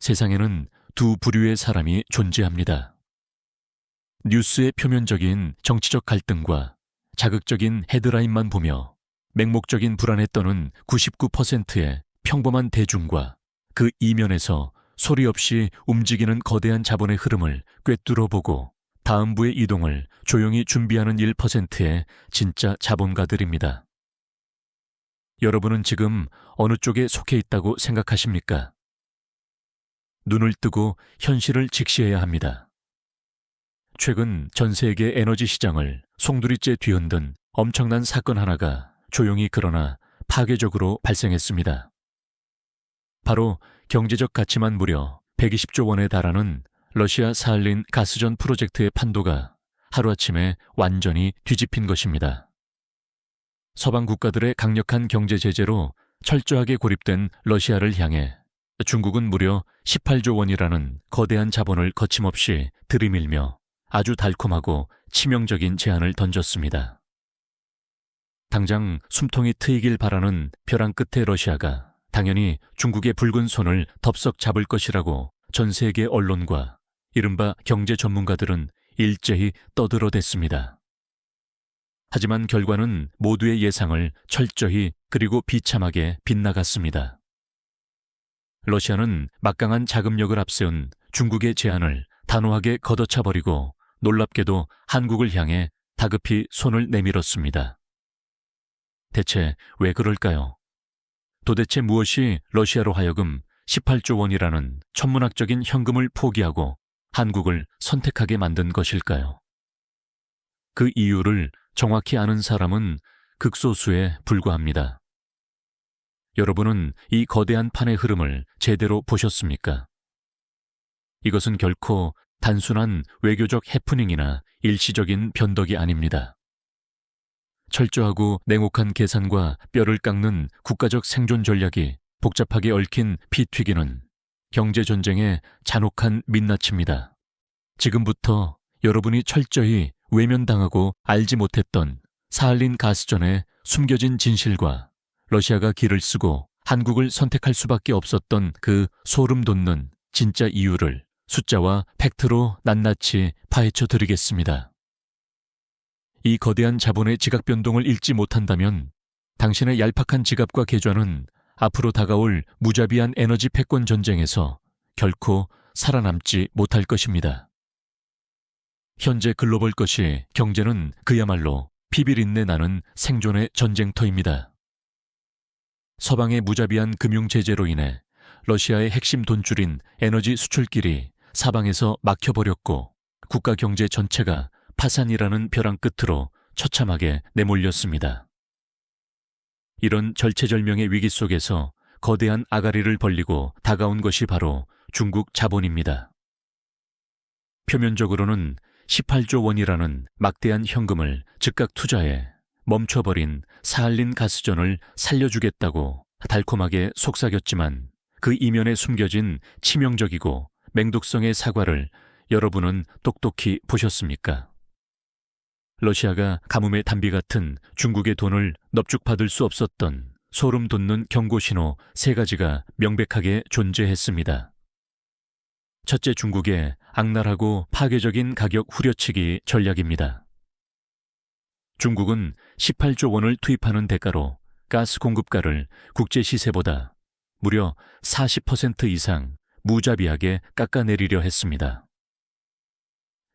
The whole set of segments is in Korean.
세상에는 두 부류의 사람이 존재합니다. 뉴스의 표면적인 정치적 갈등과 자극적인 헤드라인만 보며 맹목적인 불안에 떠는 99%의 평범한 대중과 그 이면에서 소리 없이 움직이는 거대한 자본의 흐름을 꿰뚫어보고 다음 부의 이동을 조용히 준비하는 1%의 진짜 자본가들입니다. 여러분은 지금 어느 쪽에 속해 있다고 생각하십니까? 눈을 뜨고 현실을 직시해야 합니다. 최근 전 세계 에너지 시장을 송두리째 뒤흔든 엄청난 사건 하나가 조용히 그러나 파괴적으로 발생했습니다. 바로 경제적 가치만 무려 120조 원에 달하는 러시아 사할린 가스전 프로젝트의 판도가 하루아침에 완전히 뒤집힌 것입니다. 서방 국가들의 강력한 경제 제재로 철저하게 고립된 러시아를 향해 중국은 무려 18조 원이라는 거대한 자본을 거침없이 들이밀며 아주 달콤하고 치명적인 제안을 던졌습니다. 당장 숨통이 트이길 바라는 벼랑 끝의 러시아가 당연히 중국의 붉은 손을 덥석 잡을 것이라고 전 세계 언론과 이른바 경제 전문가들은 일제히 떠들어댔습니다. 하지만 결과는 모두의 예상을 철저히 그리고 비참하게 빗나갔습니다. 러시아는 막강한 자금력을 앞세운 중국의 제안을 단호하게 걷어차버리고 놀랍게도 한국을 향해 다급히 손을 내밀었습니다. 대체 왜 그럴까요? 도대체 무엇이 러시아로 하여금 18조 원이라는 천문학적인 현금을 포기하고 한국을 선택하게 만든 것일까요? 그 이유를 정확히 아는 사람은 극소수에 불과합니다. 여러분은 이 거대한 판의 흐름을 제대로 보셨습니까? 이것은 결코 단순한 외교적 해프닝이나 일시적인 변덕이 아닙니다. 철저하고 냉혹한 계산과 뼈를 깎는 국가적 생존 전략이 복잡하게 얽힌 피 튀기는 경제전쟁의 잔혹한 민낯입니다. 지금부터 여러분이 철저히 외면당하고 알지 못했던 사할린 가스전의 숨겨진 진실과 러시아가 길을 쓰고 한국을 선택할 수밖에 없었던 그 소름 돋는 진짜 이유를 숫자와 팩트로 낱낱이 파헤쳐 드리겠습니다. 이 거대한 자본의 지각 변동을 읽지 못한다면 당신의 얄팍한 지갑과 계좌는 앞으로 다가올 무자비한 에너지 패권 전쟁에서 결코 살아남지 못할 것입니다. 현재 글로벌 것이 경제는 그야말로 피비린내 나는 생존의 전쟁터입니다. 서방의 무자비한 금융 제재로 인해 러시아의 핵심 돈줄인 에너지 수출길이 사방에서 막혀버렸고 국가 경제 전체가 파산이라는 벼랑 끝으로 처참하게 내몰렸습니다. 이런 절체절명의 위기 속에서 거대한 아가리를 벌리고 다가온 것이 바로 중국 자본입니다. 표면적으로는 18조 원이라는 막대한 현금을 즉각 투자해 멈춰버린 사할린 가스전을 살려주겠다고 달콤하게 속삭였지만 그 이면에 숨겨진 치명적이고 맹독성의 사과를 여러분은 똑똑히 보셨습니까? 러시아가 가뭄의 단비 같은 중국의 돈을 넙죽받을 수 없었던 소름 돋는 경고신호 3가지가 명백하게 존재했습니다. 첫째, 중국의 악랄하고 파괴적인 가격 후려치기 전략입니다. 중국은 18조 원을 투입하는 대가로 가스 공급가를 국제 시세보다 무려 40% 이상 무자비하게 깎아내리려 했습니다.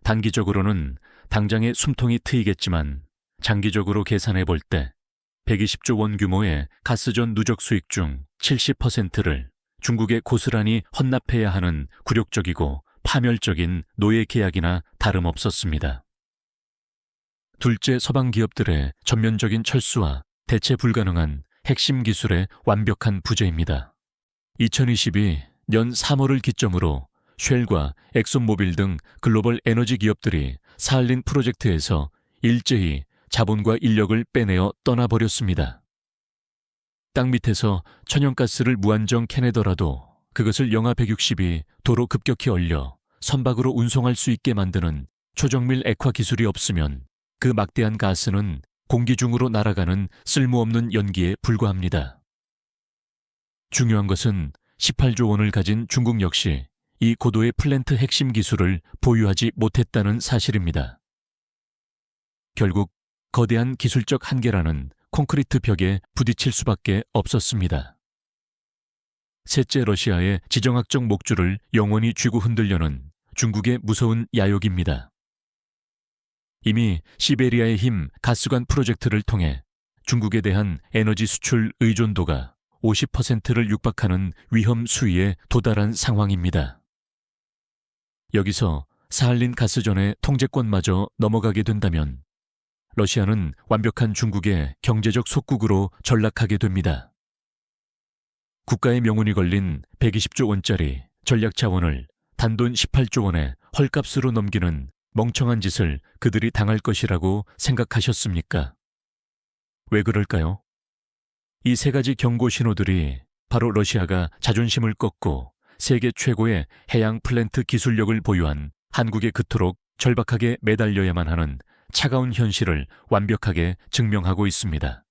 단기적으로는 당장의 숨통이 트이겠지만 장기적으로 계산해 볼 때 120조 원 규모의 가스전 누적 수익 중 70%를 중국에 고스란히 헌납해야 하는 굴욕적이고 파멸적인 노예 계약이나 다름없었습니다. 둘째, 서방 기업들의 전면적인 철수와 대체 불가능한 핵심 기술의 완벽한 부재입니다. 2022년 3월을 기점으로 쉘과 엑손모빌 등 글로벌 에너지 기업들이 사할린 프로젝트에서 일제히 자본과 인력을 빼내어 떠나버렸습니다. 땅 밑에서 천연가스를 무한정 캐내더라도 그것을 영하 160이 도로 급격히 얼려 선박으로 운송할 수 있게 만드는 초정밀 액화 기술이 없으면 그 막대한 가스는 공기 중으로 날아가는 쓸모없는 연기에 불과합니다. 중요한 것은 18조 원을 가진 중국 역시 이 고도의 플랜트 핵심 기술을 보유하지 못했다는 사실입니다. 결국 거대한 기술적 한계라는 콘크리트 벽에 부딪힐 수밖에 없었습니다. 셋째 러시아의 지정학적 목줄을 영원히 쥐고 흔들려는 중국의 무서운 야욕입니다. 이미 시베리아의 힘 가스관 프로젝트를 통해 중국에 대한 에너지 수출 의존도가 50%를 육박하는 위험 수위에 도달한 상황입니다. 여기서 사할린 가스전의 통제권마저 넘어가게 된다면 러시아는 완벽한 중국의 경제적 속국으로 전락하게 됩니다. 국가의 명운이 걸린 120조 원짜리 전략 자원을 단돈 18조 원에 헐값으로 넘기는 멍청한 짓을 그들이 당할 것이라고 생각하셨습니까? 왜 그럴까요? 이 세 가지 경고 신호들이 바로 러시아가 자존심을 꺾고 세계 최고의 해양 플랜트 기술력을 보유한 한국에 그토록 절박하게 매달려야만 하는 차가운 현실을 완벽하게 증명하고 있습니다.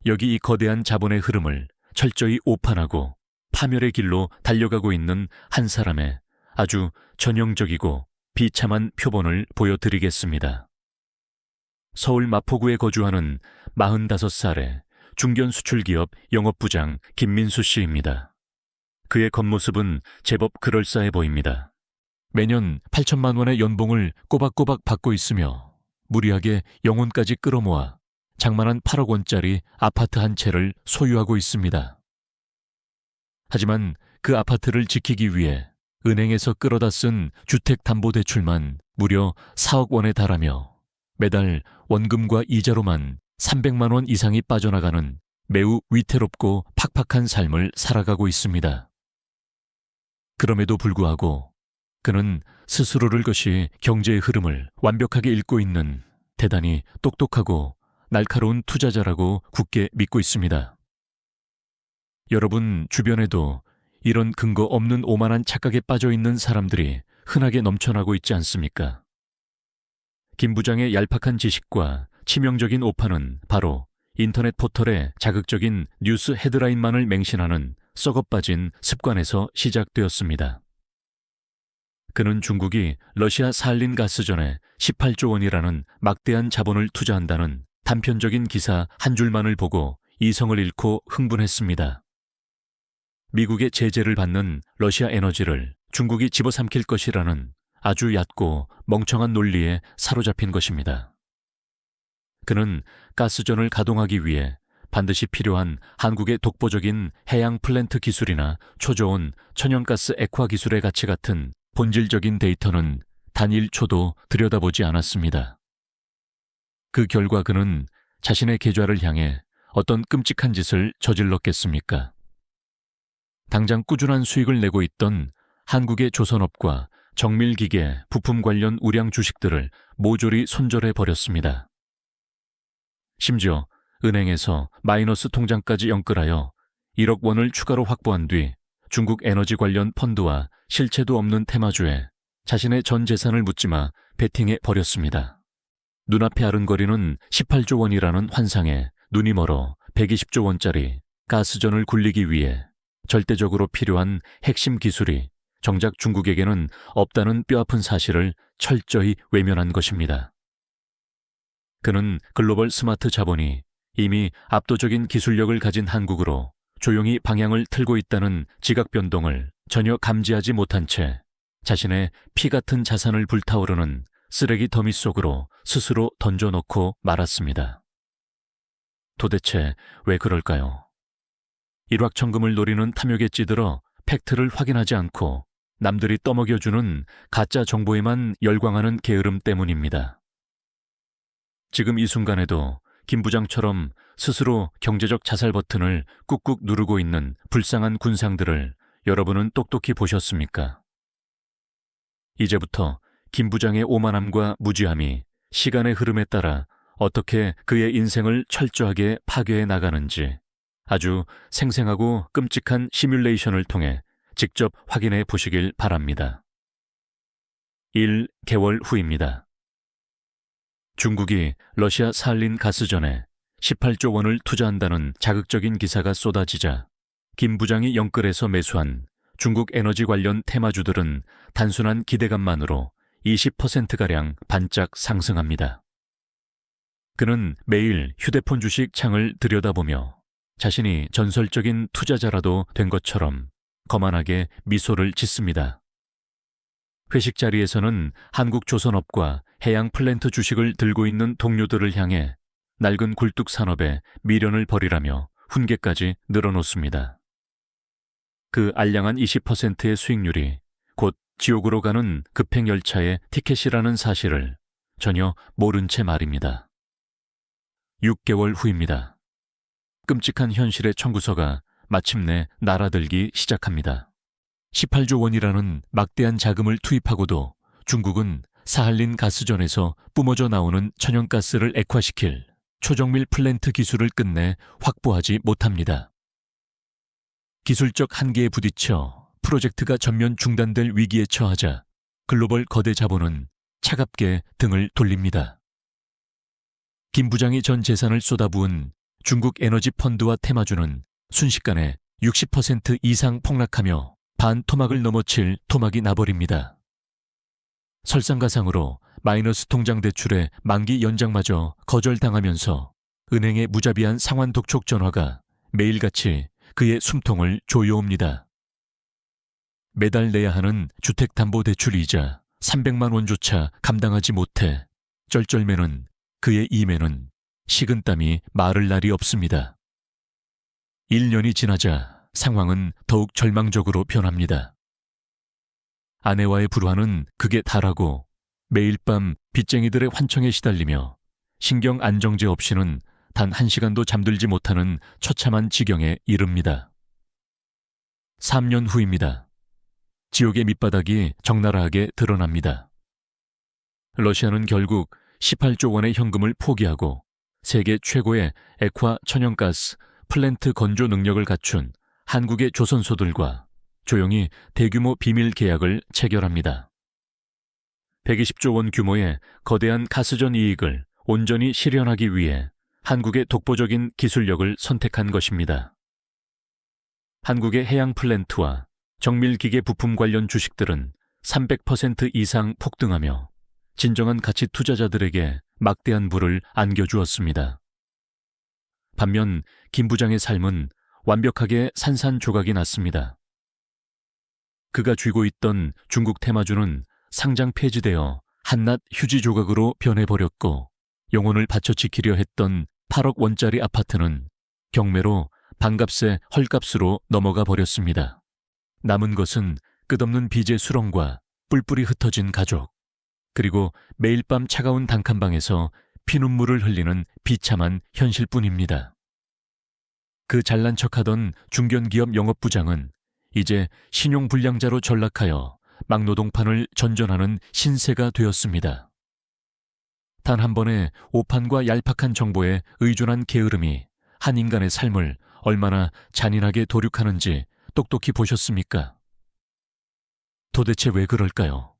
여기 이 거대한 자본의 흐름을 철저히 오판하고 파멸의 길로 달려가고 있는 한 사람의 아주 전형적이고 비참한 표본을 보여드리겠습니다. 서울 마포구에 거주하는 45살의 중견 수출기업 영업부장 김민수 씨입니다. 그의 겉모습은 제법 그럴싸해 보입니다. 매년 8천만 원의 연봉을 꼬박꼬박 받고 있으며 무리하게 영혼까지 끌어모아 장만한 8억 원짜리 아파트 한 채를 소유하고 있습니다. 하지만 그 아파트를 지키기 위해 은행에서 끌어다 쓴 주택담보대출만 무려 4억 원에 달하며 매달 원금과 이자로만 300만 원 이상이 빠져나가는 매우 위태롭고 팍팍한 삶을 살아가고 있습니다. 그럼에도 불구하고 그는 스스로를 것이 경제의 흐름을 완벽하게 읽고 있는 대단히 똑똑하고 날카로운 투자자라고 굳게 믿고 있습니다. 여러분 주변에도 이런 근거 없는 오만한 착각에 빠져 있는 사람들이 흔하게 넘쳐나고 있지 않습니까? 김 부장의 얄팍한 지식과 치명적인 오판은 바로 인터넷 포털의 자극적인 뉴스 헤드라인만을 맹신하는 썩어빠진 습관에서 시작되었습니다. 그는 중국이 러시아 사할린 가스전에 18조 원이라는 막대한 자본을 투자한다는 단편적인 기사 한 줄만을 보고 이성을 잃고 흥분했습니다. 미국의 제재를 받는 러시아 에너지를 중국이 집어삼킬 것이라는 아주 얕고 멍청한 논리에 사로잡힌 것입니다. 그는 가스전을 가동하기 위해 반드시 필요한 한국의 독보적인 해양 플랜트 기술이나 초저온 천연가스 액화 기술의 가치 같은 본질적인 데이터는 단 1초도 들여다보지 않았습니다. 그 결과 그는 자신의 계좌를 향해 어떤 끔찍한 짓을 저질렀겠습니까? 당장 꾸준한 수익을 내고 있던 한국의 조선업과 정밀기계, 부품 관련 우량 주식들을 모조리 손절해 버렸습니다. 심지어 은행에서 마이너스 통장까지 연끌하여 1억 원을 추가로 확보한 뒤 중국 에너지 관련 펀드와 실체도 없는 테마주에 자신의 전 재산을 묻지마 베팅해 버렸습니다. 눈앞에 아른거리는 18조 원이라는 환상에 눈이 멀어 120조 원짜리 가스전을 굴리기 위해 절대적으로 필요한 핵심 기술이 정작 중국에게는 없다는 뼈아픈 사실을 철저히 외면한 것입니다. 그는 글로벌 스마트 자본이 이미 압도적인 기술력을 가진 한국으로 조용히 방향을 틀고 있다는 지각 변동을 전혀 감지하지 못한 채 자신의 피 같은 자산을 불타오르는 쓰레기 더미 속으로 스스로 던져놓고 말았습니다. 도대체 왜 그럴까요? 일확천금을 노리는 탐욕에 찌들어 팩트를 확인하지 않고 남들이 떠먹여주는 가짜 정보에만 열광하는 게으름 때문입니다. 지금 이 순간에도 김 부장처럼 스스로 경제적 자살 버튼을 꾹꾹 누르고 있는 불쌍한 군상들을 여러분은 똑똑히 보셨습니까? 이제부터 김 부장의 오만함과 무지함이 시간의 흐름에 따라 어떻게 그의 인생을 철저하게 파괴해 나가는지 아주 생생하고 끔찍한 시뮬레이션을 통해 직접 확인해 보시길 바랍니다. 1개월 후입니다. 중국이 러시아 사할린 가스전에 18조 원을 투자한다는 자극적인 기사가 쏟아지자 김 부장이 영끌에서 매수한 중국 에너지 관련 테마주들은 단순한 기대감만으로 20%가량 반짝 상승합니다. 그는 매일 휴대폰 주식 창을 들여다보며 자신이 전설적인 투자자라도 된 것처럼 거만하게 미소를 짓습니다. 회식 자리에서는 한국조선업과 해양 플랜트 주식을 들고 있는 동료들을 향해 낡은 굴뚝 산업에 미련을 버리라며 훈계까지 늘어놓습니다. 그 알량한 20%의 수익률이 곧 지옥으로 가는 급행열차의 티켓이라는 사실을 전혀 모른 채 말입니다. 6개월 후입니다. 끔찍한 현실의 청구서가 마침내 날아들기 시작합니다. 18조 원이라는 막대한 자금을 투입하고도 중국은 사할린 가스전에서 뿜어져 나오는 천연가스를 액화시킬 초정밀 플랜트 기술을 끝내 확보하지 못합니다. 기술적 한계에 부딪혀 프로젝트가 전면 중단될 위기에 처하자 글로벌 거대 자본은 차갑게 등을 돌립니다. 김 부장이 전 재산을 쏟아부은 중국 에너지 펀드와 테마주는 순식간에 60% 이상 폭락하며 반토막을 넘어칠 토막이 나버립니다. 설상가상으로 마이너스 통장 대출의 만기 연장마저 거절당하면서 은행의 무자비한 상환 독촉 전화가 매일같이 그의 숨통을 조여옵니다. 매달 내야 하는 주택담보대출 이자 300만 원조차 감당하지 못해 쩔쩔매는 그의 이매는 식은땀이 마를 날이 없습니다. 1년이 지나자 상황은 더욱 절망적으로 변합니다. 아내와의 불화는 극에 달하고 매일 밤 빚쟁이들의 환청에 시달리며 신경 안정제 없이는 단 1시간도 잠들지 못하는 처참한 지경에 이릅니다. 3년 후입니다. 지옥의 밑바닥이 적나라하게 드러납니다. 러시아는 결국 18조 원의 현금을 포기하고 세계 최고의 액화 천연가스 플랜트 건조 능력을 갖춘 한국의 조선소들과 조용히 대규모 비밀 계약을 체결합니다. 120조 원 규모의 거대한 가스전 이익을 온전히 실현하기 위해 한국의 독보적인 기술력을 선택한 것입니다. 한국의 해양 플랜트와 정밀기계 부품 관련 주식들은 300% 이상 폭등하며 진정한 가치 투자자들에게 막대한 부를 안겨주었습니다. 반면 김 부장의 삶은 완벽하게 산산조각이 났습니다. 그가 쥐고 있던 중국 테마주는 상장 폐지되어 한낱 휴지 조각으로 변해버렸고 영혼을 바쳐 지키려 했던 8억 원짜리 아파트는 경매로 반값에 헐값으로 넘어가 버렸습니다. 남은 것은 끝없는 빚의 수렁과 뿔뿔이 흩어진 가족, 그리고 매일 밤 차가운 단칸방에서 피눈물을 흘리는 비참한 현실뿐입니다. 그 잘난 척하던 중견기업 영업부장은 이제 신용불량자로 전락하여 막노동판을 전전하는 신세가 되었습니다. 단 한 번의 오판과 얄팍한 정보에 의존한 게으름이 한 인간의 삶을 얼마나 잔인하게 도륙하는지 똑똑히 보셨습니까? 도대체 왜 그럴까요?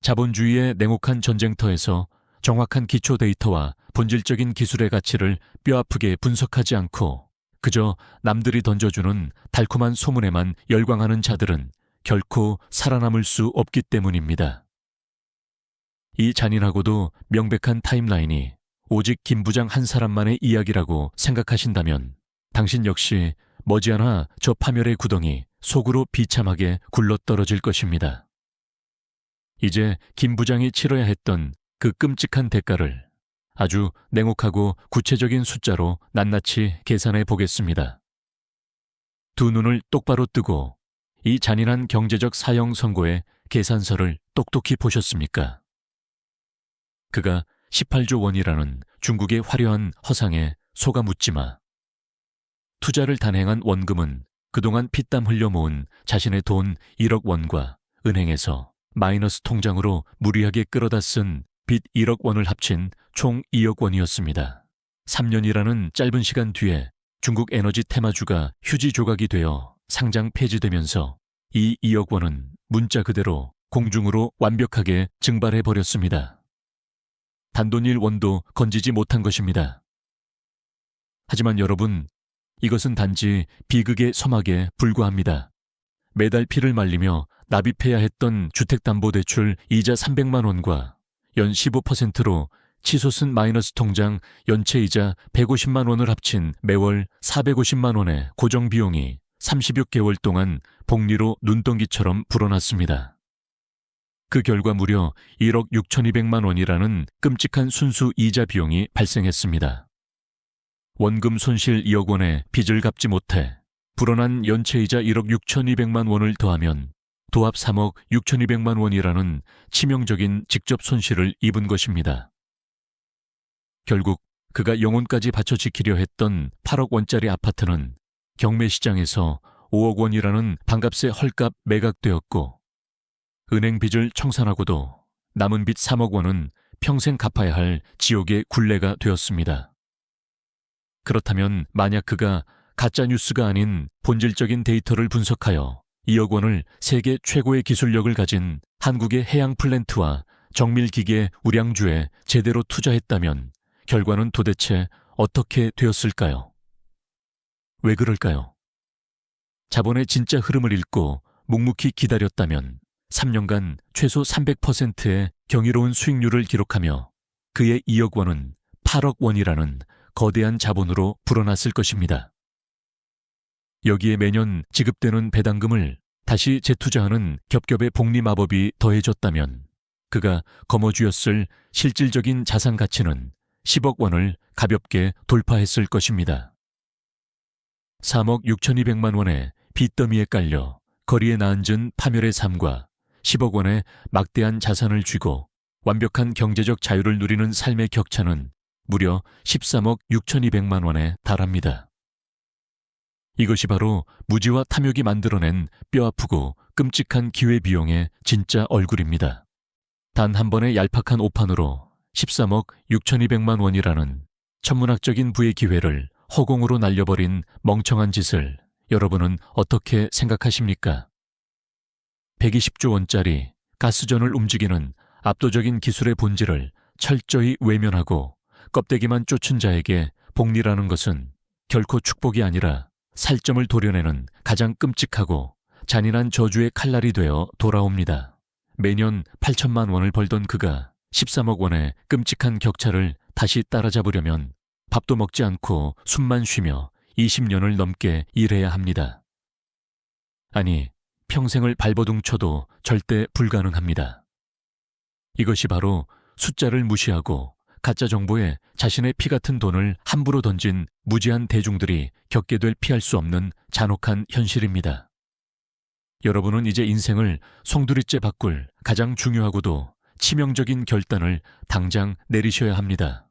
자본주의의 냉혹한 전쟁터에서 정확한 기초 데이터와 본질적인 기술의 가치를 뼈아프게 분석하지 않고 그저 남들이 던져주는 달콤한 소문에만 열광하는 자들은 결코 살아남을 수 없기 때문입니다. 이 잔인하고도 명백한 타임라인이 오직 김 부장 한 사람만의 이야기라고 생각하신다면 당신 역시 머지않아 저 파멸의 구덩이 속으로 비참하게 굴러떨어질 것입니다. 이제 김 부장이 치러야 했던 그 끔찍한 대가를 아주 냉혹하고 구체적인 숫자로 낱낱이 계산해 보겠습니다. 두 눈을 똑바로 뜨고 이 잔인한 경제적 사형 선고의 계산서를 똑똑히 보셨습니까? 그가 18조 원이라는 중국의 화려한 허상에 속아 묻지마. 투자를 단행한 원금은 그동안 피땀 흘려 모은 자신의 돈 1억 원과 은행에서 마이너스 통장으로 무리하게 끌어다 쓴 빚 1억 원을 합친 총 2억 원이었습니다. 3년이라는 짧은 시간 뒤에 중국 에너지 테마주가 휴지 조각이 되어 상장 폐지되면서 이 2억 원은 문자 그대로 공중으로 완벽하게 증발해버렸습니다. 단돈 1원도 건지지 못한 것입니다. 하지만 여러분, 이것은 단지 비극의 서막에 불과합니다. 매달 피를 말리며 납입해야 했던 주택담보대출 이자 300만 원과 연 15%로 치솟은 마이너스 통장 연체이자 150만 원을 합친 매월 450만 원의 고정비용이 30여 개월 동안 복리로 눈덩이처럼 불어났습니다. 그 결과 무려 1억 6,200만 원이라는 끔찍한 순수 이자 비용이 발생했습니다. 원금 손실 2억 원에 빚을 갚지 못해 불어난 연체이자 1억 6,200만 원을 더하면 도합 3억 6,200만 원이라는 치명적인 직접 손실을 입은 것입니다. 결국 그가 영혼까지 바쳐 지키려 했던 8억 원짜리 아파트는 경매시장에서 5억 원이라는 반값에 헐값 매각되었고, 은행 빚을 청산하고도 남은 빚 3억 원은 평생 갚아야 할 지옥의 굴레가 되었습니다. 그렇다면 만약 그가 가짜뉴스가 아닌 본질적인 데이터를 분석하여 2억 원을 세계 최고의 기술력을 가진 한국의 해양 플랜트와 정밀기계 우량주에 제대로 투자했다면 결과는 도대체 어떻게 되었을까요? 왜 그럴까요? 자본의 진짜 흐름을 읽고 묵묵히 기다렸다면 3년간 최소 300%의 경이로운 수익률을 기록하며 그의 2억 원은 8억 원이라는 거대한 자본으로 불어났을 것입니다. 여기에 매년 지급되는 배당금을 다시 재투자하는 겹겹의 복리 마법이 더해졌다면 그가 거머쥐었을 실질적인 자산 가치는 10억 원을 가볍게 돌파했을 것입니다. 3억 6,200만 원의 빚더미에 깔려 거리에 나앉은 파멸의 삶과 10억 원의 막대한 자산을 쥐고 완벽한 경제적 자유를 누리는 삶의 격차는 무려 13억 6,200만 원에 달합니다. 이것이 바로 무지와 탐욕이 만들어낸 뼈아프고 끔찍한 기회비용의 진짜 얼굴입니다. 단 한 번의 얄팍한 오판으로 13억 6,200만 원이라는 천문학적인 부의 기회를 허공으로 날려버린 멍청한 짓을 여러분은 어떻게 생각하십니까? 120조 원짜리 가스전을 움직이는 압도적인 기술의 본질을 철저히 외면하고 껍데기만 쫓은 자에게 복리라는 것은 결코 축복이 아니라 살점을 도려내는 가장 끔찍하고 잔인한 저주의 칼날이 되어 돌아옵니다. 매년 8천만 원을 벌던 그가 13억 원의 끔찍한 격차를 다시 따라잡으려면 밥도 먹지 않고 숨만 쉬며 20년을 넘게 일해야 합니다. 아니, 평생을 발버둥 쳐도 절대 불가능합니다. 이것이 바로 숫자를 무시하고 가짜 정보에 자신의 피 같은 돈을 함부로 던진 무지한 대중들이 겪게 될 피할 수 없는 잔혹한 현실입니다. 여러분은 이제 인생을 송두리째 바꿀 가장 중요하고도 치명적인 결단을 당장 내리셔야 합니다.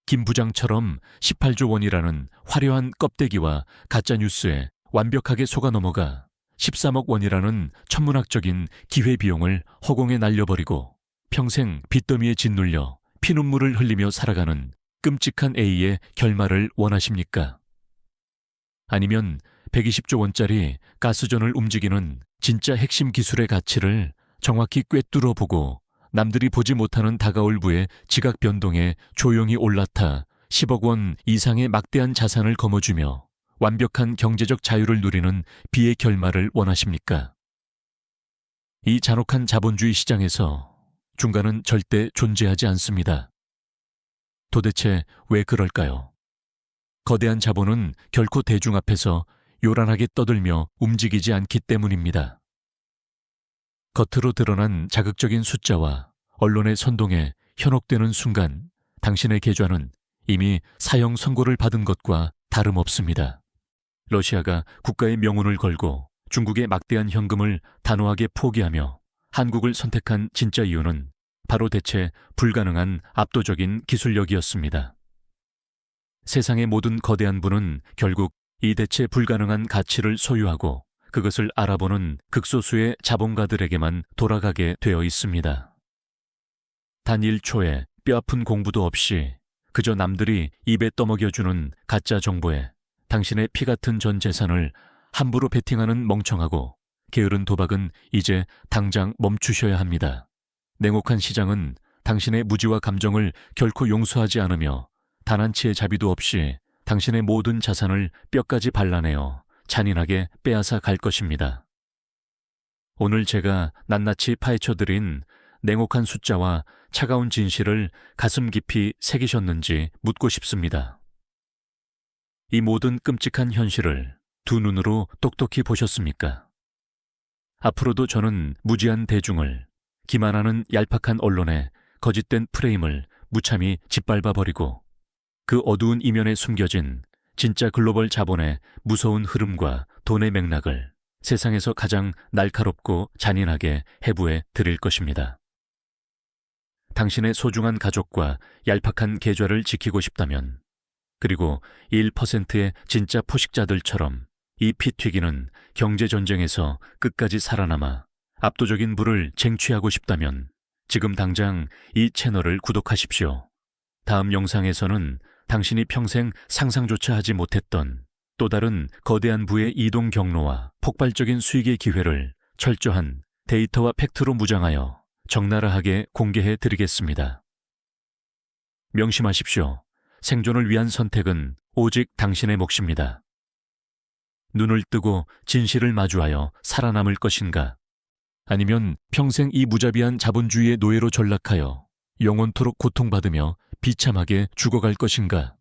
김 부장처럼 18조 원이라는 화려한 껍데기와 가짜뉴스에 완벽하게 속아 넘어가 13억 원이라는 천문학적인 기회비용을 허공에 날려버리고 평생 빚더미에 짓눌려 피눈물을 흘리며 살아가는 끔찍한 A의 결말을 원하십니까? 아니면 120조 원짜리 가스전을 움직이는 진짜 핵심 기술의 가치를 정확히 꿰뚫어 보고 남들이 보지 못하는 다가올 부의 지각 변동에 조용히 올라타 10억 원 이상의 막대한 자산을 거머쥐며 완벽한 경제적 자유를 누리는 비의 결말을 원하십니까? 이 잔혹한 자본주의 시장에서 중간은 절대 존재하지 않습니다. 도대체 왜 그럴까요? 거대한 자본은 결코 대중 앞에서 요란하게 떠들며 움직이지 않기 때문입니다. 겉으로 드러난 자극적인 숫자와 언론의 선동에 현혹되는 순간 당신의 계좌는 이미 사형 선고를 받은 것과 다름없습니다. 러시아가 국가의 명운을 걸고 중국의 막대한 현금을 단호하게 포기하며 한국을 선택한 진짜 이유는 바로 대체 불가능한 압도적인 기술력이었습니다. 세상의 모든 거대한 부는 결국 이 대체 불가능한 가치를 소유하고 그것을 알아보는 극소수의 자본가들에게만 돌아가게 되어 있습니다. 단 1초의 뼈아픈 공부도 없이 그저 남들이 입에 떠먹여주는 가짜 정보에 당신의 피 같은 전 재산을 함부로 베팅하는 멍청하고 게으른 도박은 이제 당장 멈추셔야 합니다. 냉혹한 시장은 당신의 무지와 감정을 결코 용서하지 않으며 단 한 치의 자비도 없이 당신의 모든 자산을 뼈까지 발라내어 잔인하게 빼앗아 갈 것입니다. 오늘 제가 낱낱이 파헤쳐드린 냉혹한 숫자와 차가운 진실을 가슴 깊이 새기셨는지 묻고 싶습니다. 이 모든 끔찍한 현실을 두 눈으로 똑똑히 보셨습니까? 앞으로도 저는 무지한 대중을, 기만하는 얄팍한 언론의 거짓된 프레임을 무참히 짓밟아버리고 그 어두운 이면에 숨겨진 진짜 글로벌 자본의 무서운 흐름과 돈의 맥락을 세상에서 가장 날카롭고 잔인하게 해부해 드릴 것입니다. 당신의 소중한 가족과 얄팍한 계좌를 지키고 싶다면, 그리고 1%의 진짜 포식자들처럼 이 피 튀기는 경제전쟁에서 끝까지 살아남아 압도적인 부를 쟁취하고 싶다면 지금 당장 이 채널을 구독하십시오. 다음 영상에서는 당신이 평생 상상조차 하지 못했던 또 다른 거대한 부의 이동 경로와 폭발적인 수익의 기회를 철저한 데이터와 팩트로 무장하여 적나라하게 공개해 드리겠습니다. 명심하십시오. 생존을 위한 선택은 오직 당신의 몫입니다. 눈을 뜨고 진실을 마주하여 살아남을 것인가? 아니면 평생 이 무자비한 자본주의의 노예로 전락하여 영원토록 고통받으며 비참하게 죽어갈 것인가?